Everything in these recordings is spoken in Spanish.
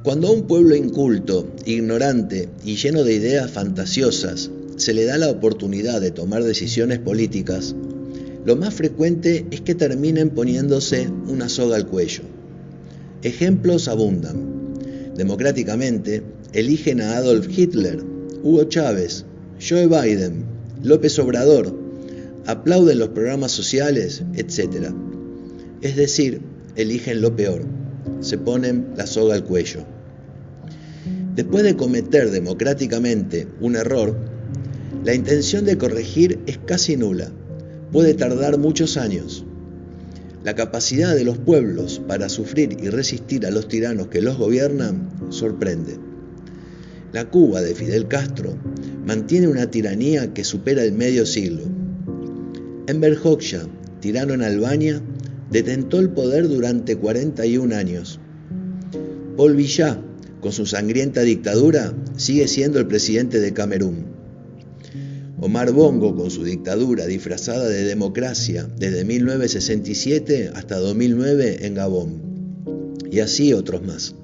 Cuando a un pueblo inculto, ignorante y lleno de ideas fantasiosas se le da la oportunidad de tomar decisiones políticas, lo más frecuente es que terminen poniéndose una soga al cuello. Ejemplos abundan. Democráticamente, eligen a Adolf Hitler, Hugo Chávez, Joe Biden, López Obrador, aplauden los programas sociales, etc. Es decir, eligen lo peor, se ponen la soga al cuello. Después de cometer democráticamente un error, la intención de corregir es casi nula, puede tardar muchos años. La capacidad de los pueblos para sufrir y resistir a los tiranos que los gobiernan sorprende. La Cuba de Fidel Castro mantiene una tiranía que supera el medio siglo. Enver Hoxha, tirano en Albania, detentó el poder durante 41 años. Paul Biya, con su sangrienta dictadura, sigue siendo el presidente de Camerún. Omar Bongo, con su dictadura disfrazada de democracia desde 1967 hasta 2009 en Gabón. Y así otros más.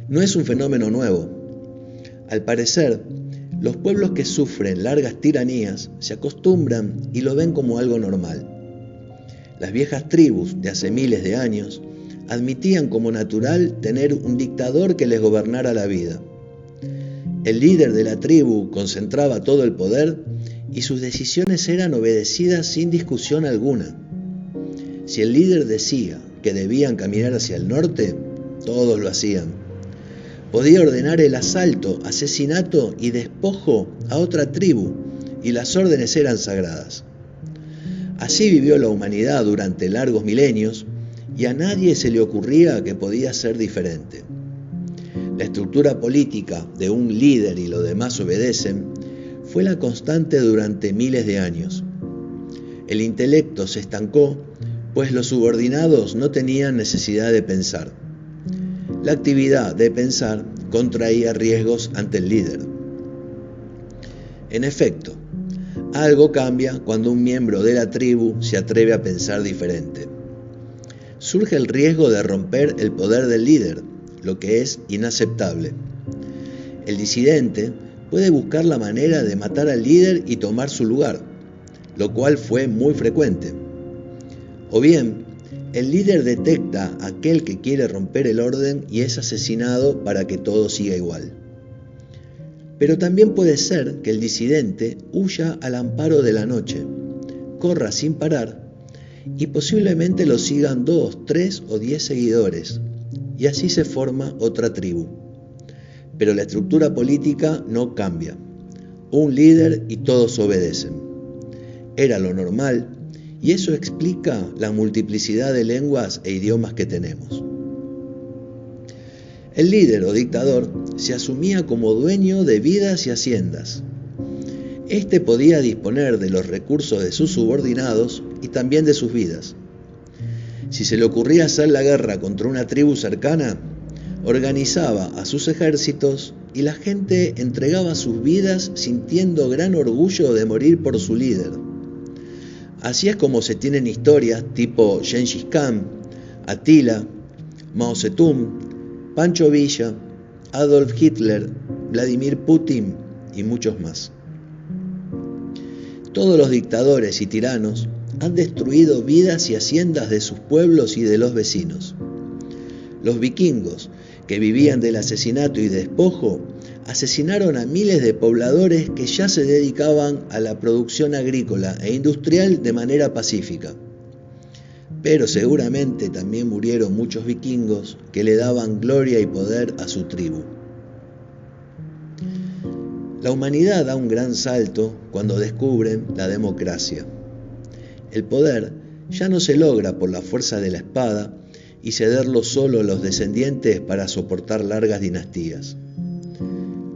No es un fenómeno nuevo. Al parecer, los pueblos que sufren largas tiranías se acostumbran y lo ven como algo normal. Las viejas tribus de hace miles de años admitían como natural tener un dictador que les gobernara la vida. El líder de la tribu concentraba todo el poder y sus decisiones eran obedecidas sin discusión alguna. Si el líder decía que debían caminar hacia el norte, todos lo hacían. Podía ordenar el asalto, asesinato y despojo a otra tribu, y las órdenes eran sagradas. Así vivió la humanidad durante largos milenios, y a nadie se le ocurría que podía ser diferente. La estructura política de un líder y los demás obedecen fue la constante durante miles de años. El intelecto se estancó, pues los subordinados no tenían necesidad de pensar. La actividad de pensar contraía riesgos ante el líder. En efecto, algo cambia cuando un miembro de la tribu se atreve a pensar diferente. Surge el riesgo de romper el poder del líder, lo que es inaceptable. El disidente puede buscar la manera de matar al líder y tomar su lugar, lo cual fue muy frecuente. O bien, el líder detecta a aquel que quiere romper el orden y es asesinado para que todo siga igual. Pero también puede ser que el disidente huya al amparo de la noche, corra sin parar y posiblemente lo sigan 2, 3 o 10 seguidores, y así se forma otra tribu. Pero la estructura política no cambia. Un líder y todos obedecen. Era lo normal, y eso explica la multiplicidad de lenguas e idiomas que tenemos. El líder o dictador se asumía como dueño de vidas y haciendas. Este podía disponer de los recursos de sus subordinados y también de sus vidas. Si se le ocurría hacer la guerra contra una tribu cercana, organizaba a sus ejércitos y la gente entregaba sus vidas sintiendo gran orgullo de morir por su líder. Así es como se tienen historias tipo Gengis Khan, Atila, Mao Zedong, Pancho Villa, Adolf Hitler, Vladimir Putin y muchos más. Todos los dictadores y tiranos han destruido vidas y haciendas de sus pueblos y de los vecinos. Los vikingos, que vivían del asesinato y despojo, asesinaron a miles de pobladores que ya se dedicaban a la producción agrícola e industrial de manera pacífica. Pero seguramente también murieron muchos vikingos que le daban gloria y poder a su tribu. La humanidad da un gran salto cuando descubren la democracia. El poder ya no se logra por la fuerza de la espada y cederlo solo a los descendientes para soportar largas dinastías.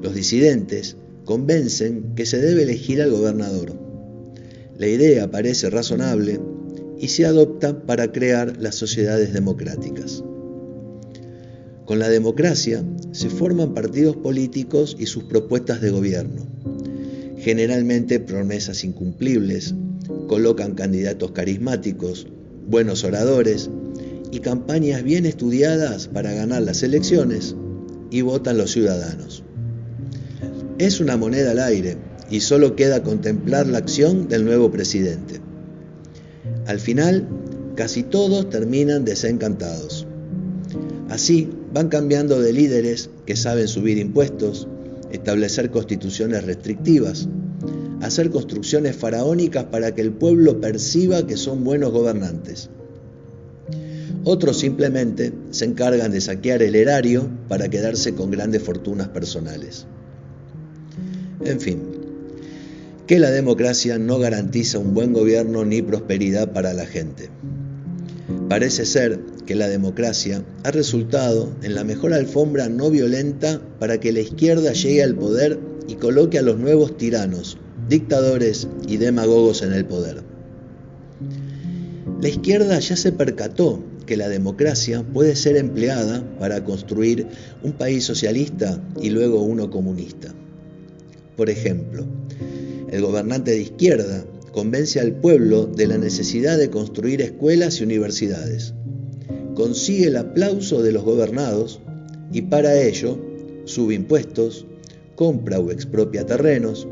Los disidentes convencen que se debe elegir al gobernador. La idea parece razonable y se adopta para crear las sociedades democráticas. Con la democracia se forman partidos políticos y sus propuestas de gobierno. Generalmente promesas incumplibles, colocan candidatos carismáticos, buenos oradores y campañas bien estudiadas para ganar las elecciones, y votan los ciudadanos. Es una moneda al aire y solo queda contemplar la acción del nuevo presidente. Al final, casi todos terminan desencantados. Así van cambiando de líderes que saben subir impuestos, establecer constituciones restrictivas, hacer construcciones faraónicas para que el pueblo perciba que son buenos gobernantes. Otros simplemente se encargan de saquear el erario para quedarse con grandes fortunas personales. En fin, que la democracia no garantiza un buen gobierno ni prosperidad para la gente. Parece ser que la democracia ha resultado en la mejor alfombra no violenta para que la izquierda llegue al poder y coloque a los nuevos tiranos, dictadores y demagogos en el poder. La izquierda ya se percató que la democracia puede ser empleada para construir un país socialista y luego uno comunista. Por ejemplo, el gobernante de izquierda convence al pueblo de la necesidad de construir escuelas y universidades. Consigue el aplauso de los gobernados y para ello sube impuestos, compra o expropia terrenos,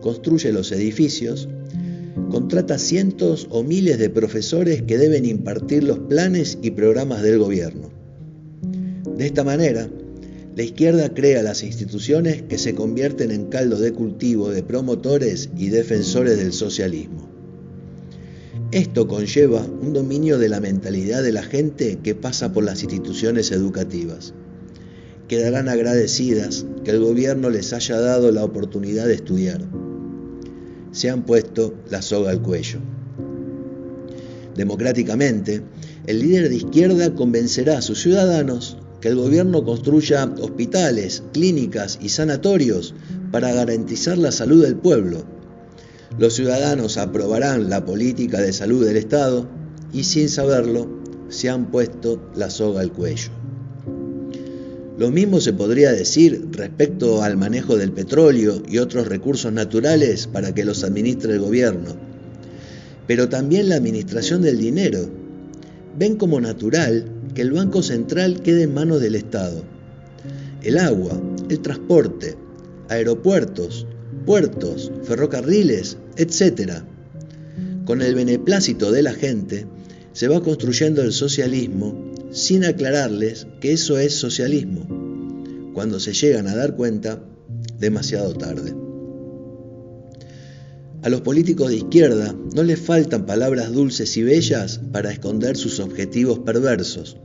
construye los edificios, contrata cientos o miles de profesores que deben impartir los planes y programas del gobierno. De esta manera, la izquierda crea las instituciones que se convierten en caldo de cultivo de promotores y defensores del socialismo. Esto conlleva un dominio de la mentalidad de la gente que pasa por las instituciones educativas. Quedarán agradecidas que el gobierno les haya dado la oportunidad de estudiar. Se han puesto la soga al cuello. Democráticamente, el líder de izquierda convencerá a sus ciudadanos que el gobierno construya hospitales, clínicas y sanatorios para garantizar la salud del pueblo. Los ciudadanos aprobarán la política de salud del Estado y, sin saberlo, se han puesto la soga al cuello. Lo mismo se podría decir respecto al manejo del petróleo y otros recursos naturales para que los administre el gobierno, pero también la administración del dinero. Ven como natural que el Banco Central quede en manos del Estado. El agua, el transporte, aeropuertos, puertos, ferrocarriles, etc. Con el beneplácito de la gente, se va construyendo el socialismo sin aclararles que eso es socialismo. Cuando se llegan a dar cuenta, demasiado tarde. A los políticos de izquierda no les faltan palabras dulces y bellas para esconder sus objetivos perversos,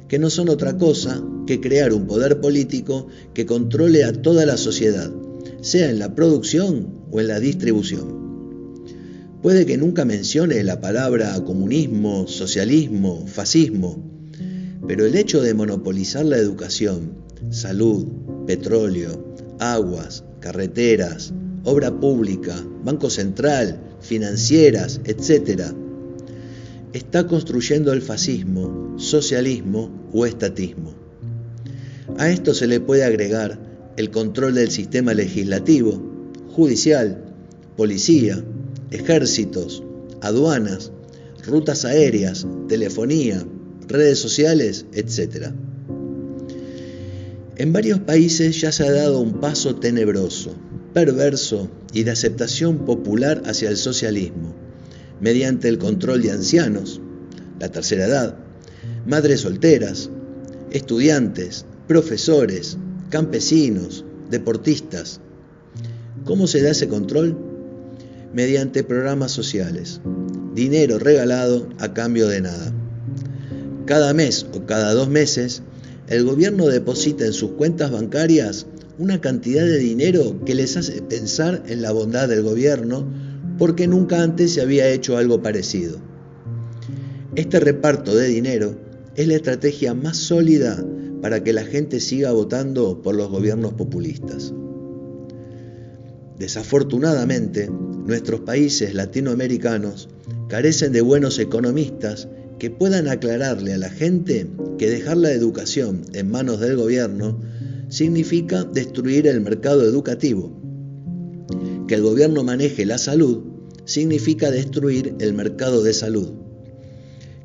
que no son otra cosa que crear un poder político que controle a toda la sociedad, sea en la producción o en la distribución. Puede que nunca mencione la palabra comunismo, socialismo, fascismo, pero el hecho de monopolizar la educación, salud, petróleo, aguas, carreteras, obra pública, Banco Central, financieras, etc., está construyendo el fascismo, socialismo o estatismo. A esto se le puede agregar el control del sistema legislativo, judicial, policía, ejércitos, aduanas, rutas aéreas, telefonía, redes sociales, etc. En varios países ya se ha dado un paso tenebroso, perverso y de aceptación popular hacia el socialismo, mediante el control de ancianos, la tercera edad, madres solteras, estudiantes, profesores, campesinos, deportistas. ¿Cómo se da ese control? Mediante programas sociales, dinero regalado a cambio de nada. Cada mes o cada 2 meses, el gobierno deposita en sus cuentas bancarias una cantidad de dinero que les hace pensar en la bondad del gobierno porque nunca antes se había hecho algo parecido. Este reparto de dinero es la estrategia más sólida para que la gente siga votando por los gobiernos populistas. Desafortunadamente, nuestros países latinoamericanos carecen de buenos economistas que puedan aclararle a la gente que dejar la educación en manos del gobierno significa destruir el mercado educativo. Que el gobierno maneje la salud significa destruir el mercado de salud.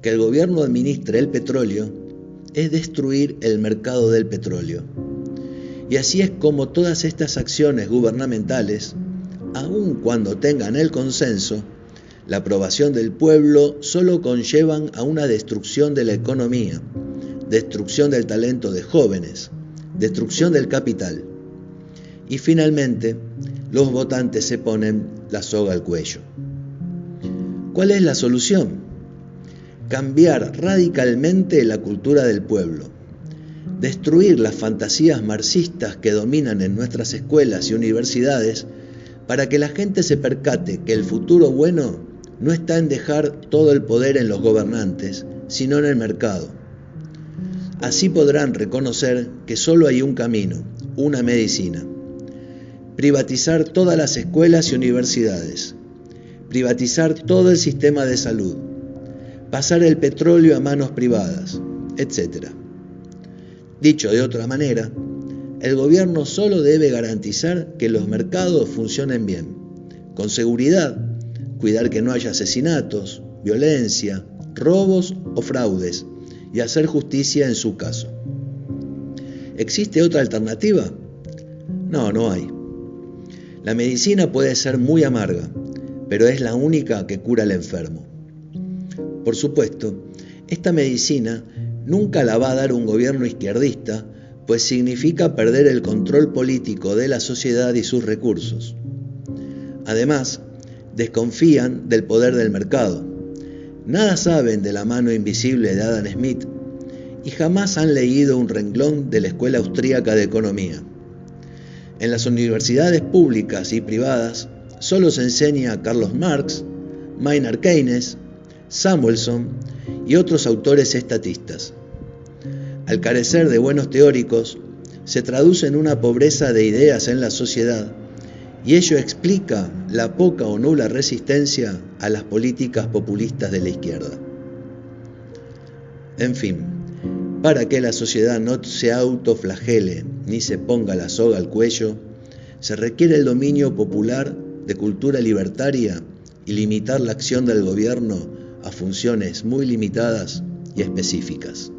que el gobierno administre el petróleo es destruir el mercado del petróleo. Y así es como todas estas acciones gubernamentales, aun cuando tengan el consenso, la aprobación del pueblo, solo conllevan a una destrucción de la economía, destrucción del talento de jóvenes, destrucción del capital. Y finalmente, los votantes se ponen la soga al cuello. ¿Cuál es la solución? Cambiar radicalmente la cultura del pueblo, destruir las fantasías marxistas que dominan en nuestras escuelas y universidades para que la gente se percate que el futuro bueno no está en dejar todo el poder en los gobernantes, sino en el mercado. Así podrán reconocer que solo hay un camino, una medicina. Privatizar todas las escuelas y universidades, privatizar todo el sistema de salud, pasar el petróleo a manos privadas, etc. Dicho de otra manera, el gobierno solo debe garantizar que los mercados funcionen bien, con seguridad, cuidar que no haya asesinatos, violencia, robos o fraudes, y hacer justicia en su caso. ¿Existe otra alternativa? No, no hay. La medicina puede ser muy amarga, pero es la única que cura al enfermo. Por supuesto, esta medicina nunca la va a dar un gobierno izquierdista, pues significa perder el control político de la sociedad y sus recursos. Además, desconfían del poder del mercado. Nada saben de la mano invisible de Adam Smith y jamás han leído un renglón de la Escuela Austríaca de Economía. En las universidades públicas y privadas solo se enseña a Carlos Marx, Maynard Keynes, Samuelson y otros autores estatistas. Al carecer de buenos teóricos, se traduce en una pobreza de ideas en la sociedad, y ello explica la poca o nula resistencia a las políticas populistas de la izquierda. En fin, para que la sociedad no se autoflagele ni se ponga la soga al cuello, se requiere el dominio popular de cultura libertaria y limitar la acción del gobierno a funciones muy limitadas y específicas.